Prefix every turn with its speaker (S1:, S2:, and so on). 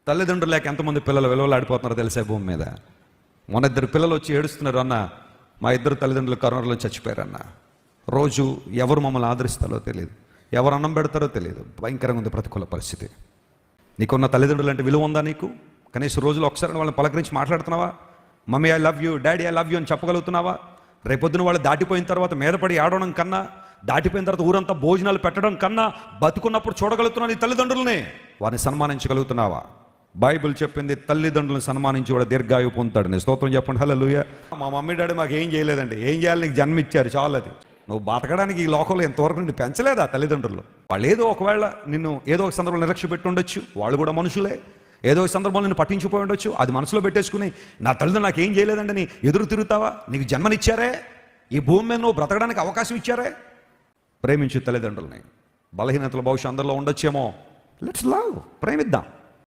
S1: తల్లిదండ్రులు లేక ఎంతమంది పిల్లలు విలువలాడిపోతున్నారో తెలిసే భూమి మీద. మొన్న 2 పిల్లలు వచ్చి ఏడుస్తున్నారు, అన్న మా 2 తల్లిదండ్రులు కరోనాలో చచ్చిపోయారన్న. రోజు ఎవరు మమ్మల్ని ఆదరిస్తారో తెలియదు, ఎవరు అన్నం పెడతారో తెలియదు. భయంకరంగా ఉంది ప్రతికూల పరిస్థితి. నీకున్న తల్లిదండ్రులు అంటే విలువ ఉందా నీకు? కనీసం రోజులో ఒకసారి వాళ్ళని పలకరించి మాట్లాడుతున్నావా? Mummy I love you, daddy I love you అని చెప్పగలుగుతున్నావా? రేపొద్దున వాళ్ళు దాటిపోయిన తర్వాత మీద పడి ఆడడం కన్నా, దాటిపోయిన తర్వాత ఊరంతా భోజనాలు పెట్టడం కన్నా, బతుకున్నప్పుడు చూడగలుగుతున్నావు నీ తల్లిదండ్రులనే. వారిని సన్మానించగలుగుతున్నావా? బైబిల్ చెప్పింది తల్లిదండ్రులను సన్మానించి కూడా దీర్ఘాయువు పొందుతాడు. నీ స్తోత్రం చెప్పండి. హల్లెలూయా. మా మమ్మీ డాడీ మాకు ఏం చేయలేదండి. ఏం చేయాలి? నీకు జన్మ ఇచ్చారు, చాలు. అది నువ్వు బతకడానికి ఈ లోకంలో ఎంతవరకు నిన్ను పెంచలేదా తల్లిదండ్రులు? వాళ్ళు ఏదో ఒకవేళ నిన్ను ఏదో ఒక సందర్భంలో నిరక్ష పెట్టి ఉండొచ్చు, వాళ్ళు కూడా మనుషులే. ఏదో ఒక సందర్భంలో నిన్ను పట్టించిపోయి ఉండొచ్చు. అది మనసులో పెట్టేసుకుని నా తల్లిదండ్రులు నాకు ఏం చేయలేదండి నీ ఎదురు తిరుగుతావా? నీకు జన్మనిచ్చారే, ఈ భూమి మీద నువ్వు బ్రతకడానికి అవకాశం ఇచ్చారే. ప్రేమించు తల్లిదండ్రులని. బలహీనతలు బహుశా అందరిలో ఉండొచ్చేమో. Let's love, ప్రేమిద్దాం.